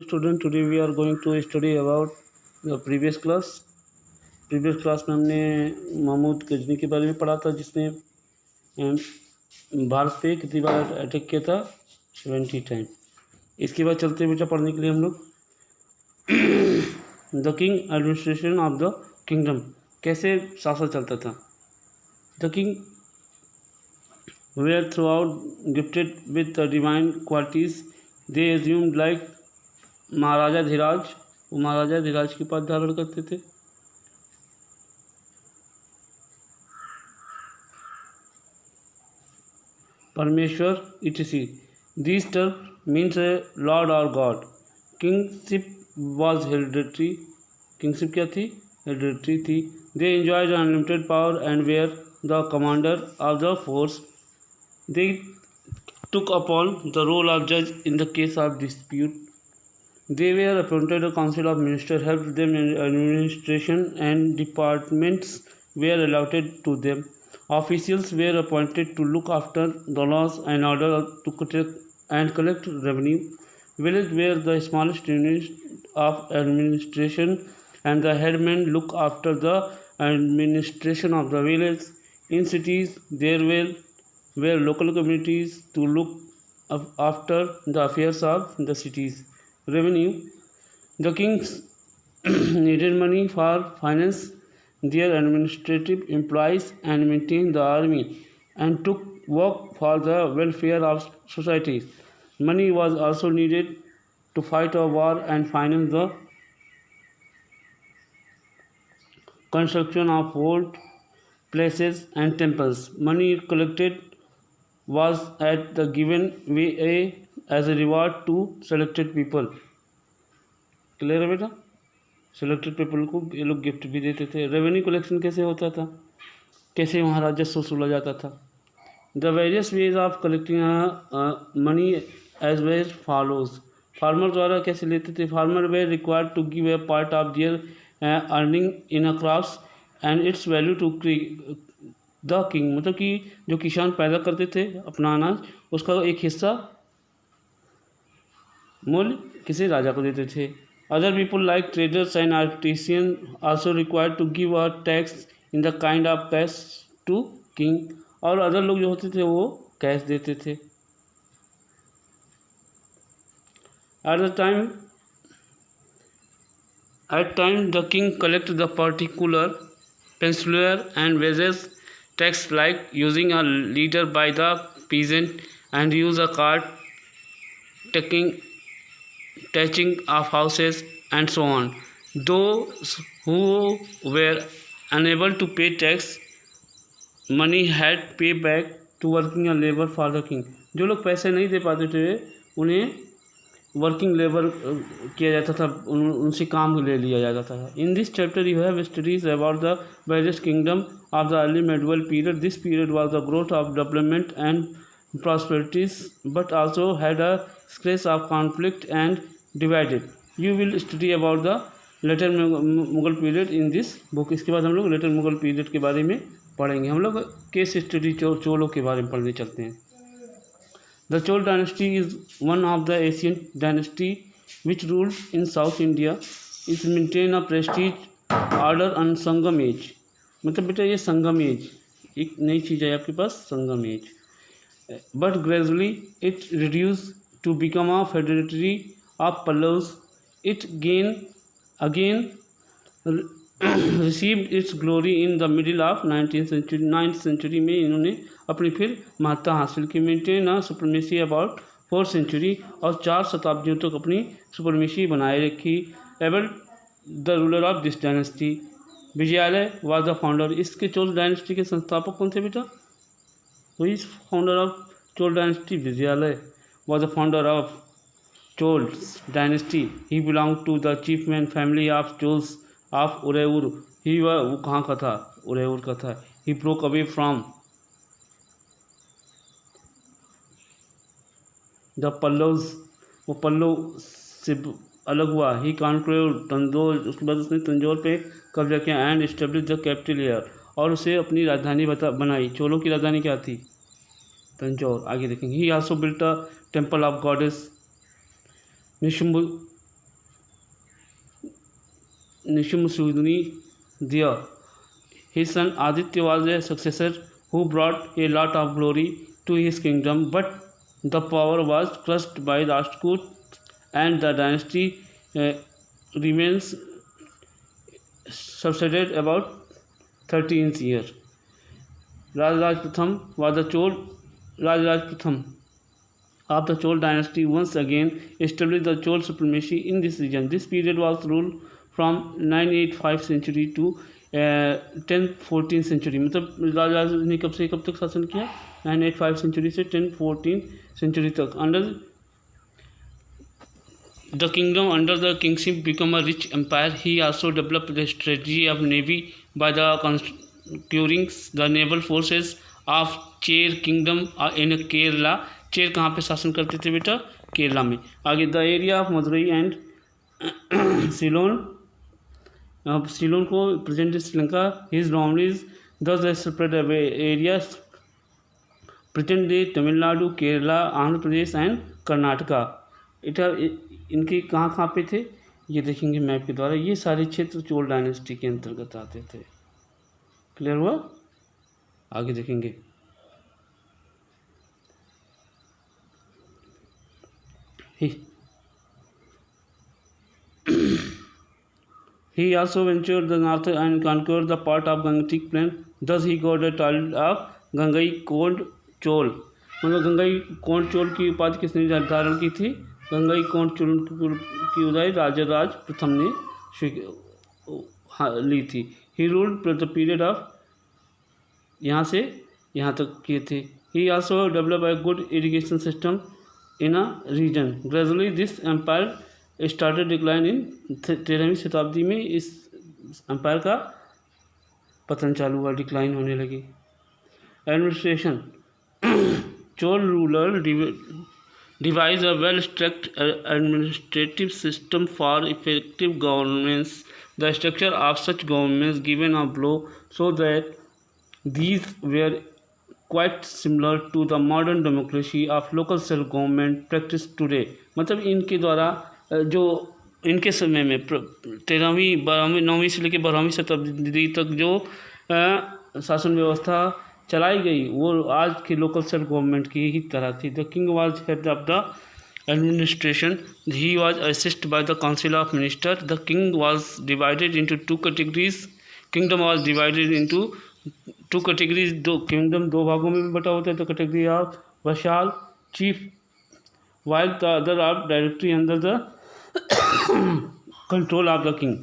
Student today we are going to study about the previous class में हमने महमूद गजनी के बारे में पढ़ा था, जिसने भारत पे कितनी बार अटैक किया था? 70 टाइम। इसके बाद चलते हैं बेटा पढ़ने के लिए हम लोग the king administration of the kingdom, कैसे शासन चलता था। The king were throughout gifted with the divine qualities they assumed like Maharaja Dhiraj, वो महाराजा धीराज की पद धारण करते थे। परमेश्वर etc. These terms means a lord or god. Kingship was hereditary. Kingship क्या थी? Hereditary थी. They enjoyed unlimited power and were the commander of the force. They took upon the role of judge in the case of dispute. They were appointed a council of ministers, helped them in administration, and departments were allotted to them. Officials were appointed to look after the laws and order to collect revenue. Villages were the smallest unit of administration, and the headmen look after the administration of the village. In cities, there were local communities to look after the affairs of the cities. Revenue. The kings needed money for finance their administrative employees and maintain the army, and took work for the welfare of societies. Money was also needed to fight a war and finance the construction of old places and temples. Money collected was at the given way as a reward to selected people. Clear है बेटा? Selected people को ये लोग gift भी देते थे। Revenue collection कैसे होता था, कैसे वहाँ राजस्व वसूला जाता था। The various ways of collecting money as ways follows. Farmer द्वारा कैसे लेते थे? Farmer were required to give a part of their earning in a crops and its value to the king, मतलब कि जो किसान पैदा करते थे अपना अनाज, उसका एक हिस्सा मूल्य किसी राजा को देते थे। Other people like traders and artisan also required to give a tax in the kind of cash to king, और अदर लोग जो होते थे वो कैश देते थे। At time the king collect the particular पेंसिलर and wages tax like using a leader by the peasant and use a card touching of houses and so on. Those who were unable to pay tax money had pay back to working a labor for the king. जो लोग पैसे नहीं दे पाते थे उन्हें working labour किया जाता था, उनसे काम ले लिया जाता था। In this chapter you have studies about the various kingdom of the early medieval period. This period was the growth of development and prosperities, but also had a scratch of conflict and divided. You will study about the later Mughal period in this book. इसके बाद हम लोग later Mughal period के बारे में पढ़ेंगे। हम लोग केस स्टडी चोलों के बारे में पढ़ने चलते हैं। The Chol dynasty is one of the ancient dynasty which ruled in South India. It maintained a prestige order and Sangam as, मतलब बेटा ये संगम एज एक नई चीज़ है आपके पास, संगम as. But gradually it reduced to become a hereditary of Pallavas. It again received its glory in the middle of 9th century में इन्होंने अपनी फिर महत्ता हासिल की। Maintain a supremacy about 4th century, और 4 शताब्दियों तक अपनी सुप्रीमेसी बनाए रखी। Able the ruler of this dynasty Vijayalaya was the founder. इसके चोल डायनेस्टी के संस्थापक कौन थे बेटा? Who is founder of Chol dynasty? Vijayalaya was the founder of Chol dynasty. He belonged to the chiefman family of Chols of Udaipur. वो कहाँ का था? उदयपुर का था। He broke away from the Pallavas. वो पल्लव से अलग हुआ। He conquered तंजौर, उसके बाद उसने तंजौर पे कब्जा किया and establish the capital here, और उसे अपनी राजधानी बनाई। चोलों की राजधानी क्या थी? तंजौर। आगे देखेंगे। ही also built a temple of goddess Nishumbha Nishimusudni there. His son Aditya was a successor who brought a lot of glory to his kingdom, but the power was crushed by Rajput and the dynasty remains subsided about 13th year. Rajraj Pratham was the Rajraj Pratham of the Chol dynasty once again established the Chol supremacy in this region. This period was ruled from 985 century to 1014 century. मतलब राजराज ने कब से कब तक शासन किया? 985 century से 1014 century तक. Under the kingdom under the kingship become a rich empire. He also developed the strategy of navy by the conquering the naval forces of Cher kingdom in Kerala. Cher कहाँ पे शासन करते थे बेटा? केरला में. आगे the area of Madurai and Ceylon. Ceylon को present day Sri Lanka. His boundaries this separate areas present day Tamil Nadu, Kerala, Andhra Pradesh and Karnataka. इनके कहाँ पे थे ये देखेंगे मैप के द्वारा. ये सारे क्षेत्र चोल डायनेस्टी के अंतर्गत आते थे. क्लियर हुआ? आगे देखेंगे. He also ventured the north and conquered the part of Gangetic plain. Thus he got the title of Gangai कोंड चोल. मतलब गंगई कोंड चोल की उपाधि किसने धारण की थी? गंगई कोंड चोल की उपाधि राजराज प्रथम ने ली थी. He ruled the period of यहाँ से यहाँ तक किए थे. He also developed a good irrigation system in a region. Gradually this empire started decline in 13वीं शताब्दी में इस एम्पायर का पतन चालू हुआ, डिक्लाइन होने लगी. Administration. Chola ruler devised a well-structured administrative system for effective governance. The structure of such governments given a blow so that these were quite similar to the modern democracy of local self government practiced today. मतलब इनके द्वारा जो इनके समय में 13वीं 12वीं 9वीं से लेकर 12वीं शताब्दी तक जो शासन व्यवस्था चलाई गई वो आज के लोकल सेल्फ गवर्नमेंट की ही तरह थी. The king was head of the administration. He was assisted by the council of minister. The king was divided into two categories. Kingdom was divided into two categories. दो kingdom दो भागों में बटा होता है. The category of vassal chief while the other of directory under the control of the king.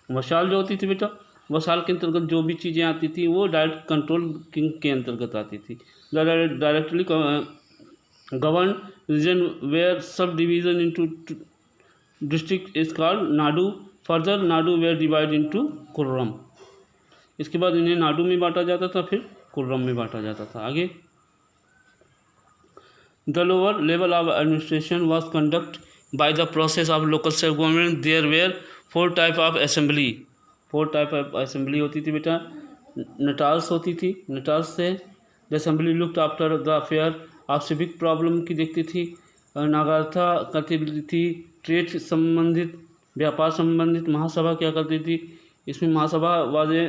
Vassal जो होती थी बेटा, वशाल के अंतर्गत जो भी चीज़ें आती थी वो डायरेक्ट कंट्रोल किंग के अंतर्गत आती थी. Directly govern region were sub division into district is called nadu. Further nadu were divide into kurram. इसके बाद इन्हें नाडु में बांटा जाता था, फिर कुर्रम में बांटा जाता था. आगे the lower level of administration was conduct by the process of local self government. There were 4 type of assembly. 4 type of assembly होती थी बेटा. नटाल्स होती थी. नटाल्स से the assembly looked after the affair of civic problem की देखती थी. नागार्था करती थी. ट्रेड संबंधित व्यापार संबंधित. महासभा क्या करती थी? इसमें Mahasabha was a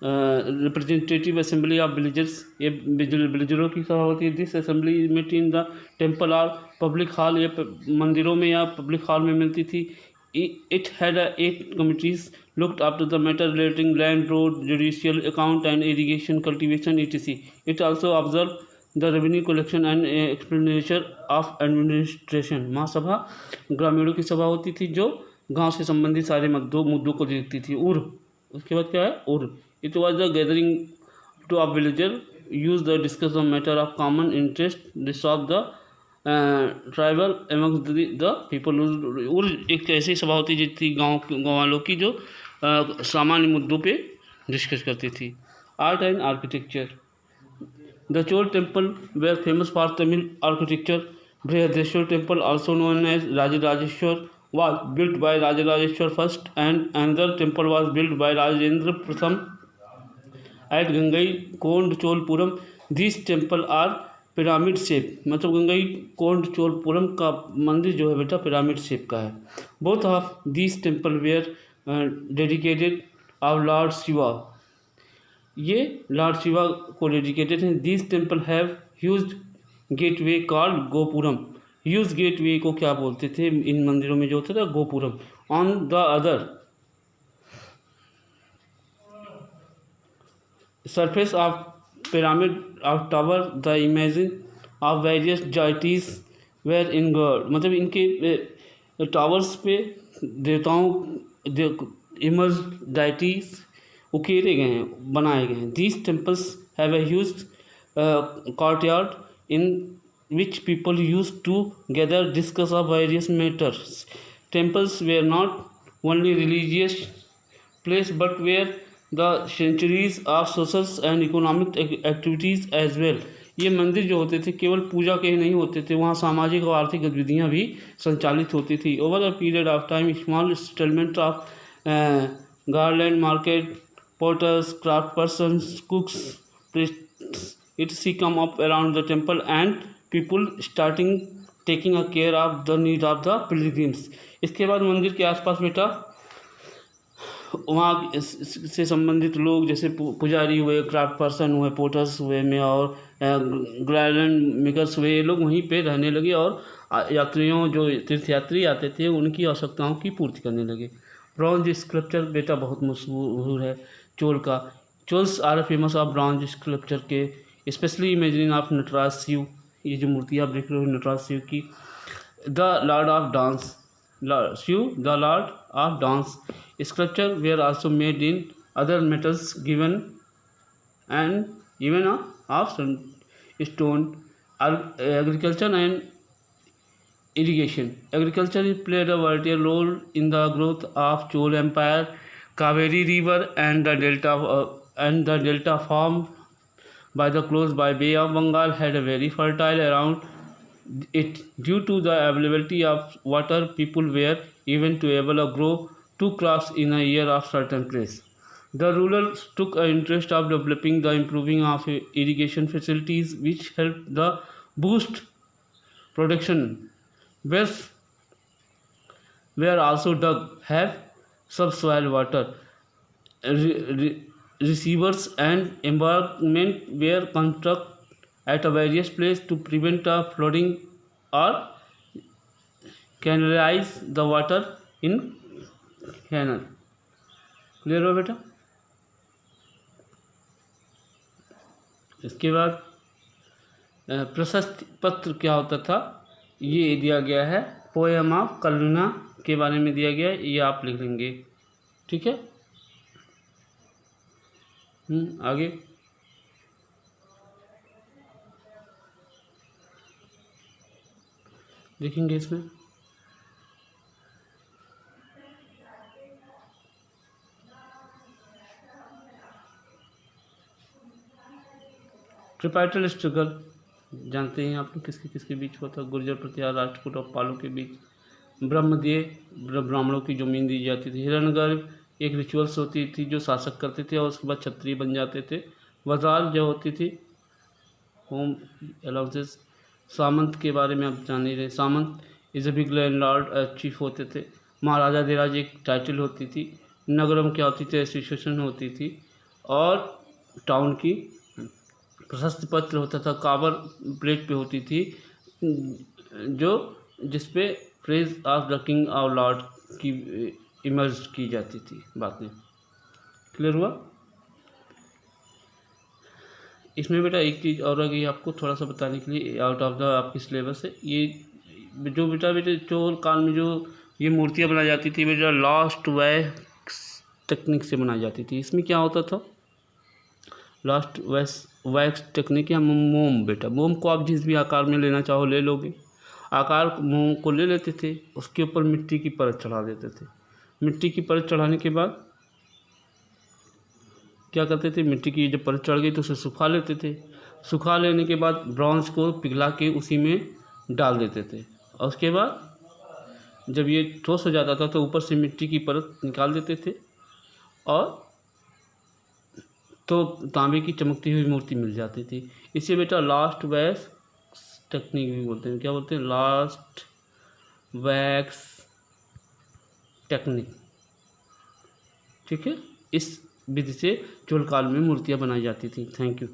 representative assembly of villagers. ये विलेजरों की सभा होती है. This assembly meet in the temple और पब्लिक हॉल. ये मंदिरों में या पब्लिक हॉल में मिलती थी. It had 8 committees looked after the matter relating land, road, judicial account and irrigation, cultivation, etc. It also observed the revenue collection and expenditure of administration. महासभा ग्रामीणों की सभा होती थी जो गांव से संबंधित सारे मुद्दों को देखती थी. उर उसके बाद क्या है? उर. It was the gathering to a villager use the discuss the matter of common interest, resolve the tribal among the people. और एक ऐसी सभा होती थी गाँव वालों की जो सामान्य मुद्दों पे डिस्कस करती थी. Art and architecture. The Chola temple were famous for Tamil architecture. Brihadeshwara temple also known as Rajarajeshwara was built by Rajarajeshwar first and another temple was built by Rajendra Pratham at Gangai Kond Cholpuram. These temples are pyramid shape, मतलब गंगई कोंडचोलपुरम का मंदिर जो है बेटा pyramid shape का है। Both of these temple were dedicated of lord Shiva, ये lord Shiva को डेडिकेटेड हैं। These temple have huge gateway called gopuram, huge gateway को क्या बोलते थे इन मंदिरों में जो होता था, gopuram. On the other surface of pyramid of tower the imagine of various deities were engraved, मतलब इनके टावर्स पे देवताओं इमर्ज डाइटीज उकेरे गए हैं, बनाए गए हैं। These temples have a huge courtyard in which people used to gather discuss of various matters. Temples were not only religious place but were the centuries of social and economic activities as well. ये मंदिर जो होते थे केवल पूजा के ही नहीं होते थे, वहाँ सामाजिक और आर्थिक गतिविधियाँ भी संचालित होती थी। Over the period of time small settlement of garland market porters craft persons कुक्स it come up around the temple and people starting taking a care of the need of the pilgrims. इसके बाद मंदिर के आसपास बेटा वहाँ से संबंधित लोग जैसे पुजारी हुए, क्राफ्ट पर्सन हुए, पोर्टर्स हुए में और ग्राइलैंड मेकर्स हुए, ये लोग वहीं पे रहने लगे और यात्रियों जो तीर्थयात्री आते थे उनकी आवश्यकताओं की पूर्ति करने लगे। ब्रॉन्ज स्कल्पचर बेटा बहुत मशहूर है चोल का। Cholas are famous of bronze sculpture के, specially imagine of Nataraj Shiva, ये जो मूर्तियाँ आप देख रहे हो नटराज शिव की। The lord of dance, Shiva the lord of dance sculpture were also made in other metals given and even of stone. Agriculture and irrigation. Agriculture played a vital role in the growth of Chol Empire. Kaveri River and the delta formed by the close by Bay of Bengal had a very fertile around it. Due to the availability of water, people were even to able to grow 2 crops in a year of certain place. The rulers took an interest of developing the improving of irrigation facilities, which helped the boost production. Wells were also dug, have subsoil water receivers and embankment were constructed at various places to prevent flooding or canalize the water in canal. Clear हो बेटा? इसके बाद प्रशस्ति पत्र क्या होता था ये दिया गया है। पोएम ऑफ करुणा के बारे में दिया गया है, ये आप लिख लेंगे, ठीक है। आगे देखेंगे इसमें ट्रिपाइटल स्ट्रगल जानते हैं आप लोग किसके किसके बीच हुआ था? गुर्जर प्रतिहार, राजपूत और पालों के बीच। ब्रह्मदेव ब्राह्मणों की जमीन दी जाती थी। हिरण्यगर्भ एक रिचुअल्स होती थी जो शासक करते थे और उसके बाद क्षत्रिय बन जाते थे। वजाल जो होती थी होम अलाउंसेस। सामंत के बारे में आप जान ही रहे, samant is a big landlord chief होते थे। महाराजा देराज एक टाइटल होती थी। नगरम क्या होती थी? एसोसिएशन होती थी। और टाउन की प्रशस्ति पत्र होता था, काबर प्लेट पे होती थी जो जिसपे phrase of the king of Lord की इमर्ज की जाती थी बातें। क्लियर हुआ? इसमें बेटा एक चीज़ और आ गई आपको थोड़ा सा बताने के लिए आउट ऑफ द आपकी सिलेबस है। ये जो बेटे चोल काल में जो ये मूर्तियाँ बनाई जाती थी बेटा लास्ट वैक्स टेक्निक से बनाई जाती थी। इसमें क्या होता था? लास्ट वैक्स टेक्निक या मोम बेटा, मोम को आप जिस भी आकार में लेना चाहो ले लोगे। आकार मोम को ले लेते थे, उसके ऊपर मिट्टी की परत चढ़ा देते थे। मिट्टी की परत चढ़ाने के बाद क्या करते थे? मिट्टी की जब परत चढ़ गई तो उसे सुखा लेते थे। सुखा लेने के बाद ब्रॉन्ज को पिघला के उसी में डाल देते थे और उसके बाद जब ये ठोस हो जाता था तो ऊपर से मिट्टी की परत निकाल देते थे और तो तांबे की चमकती हुई मूर्ति मिल जाती थी। इसे बेटा लास्ट वैक्स टेक्निक भी बोलते हैं, क्या बोलते हैं, लास्ट वैक्स टेक्निक। ठीक है, इस विधि से चोल काल में मूर्तियाँ बनाई जाती थी। Thank you.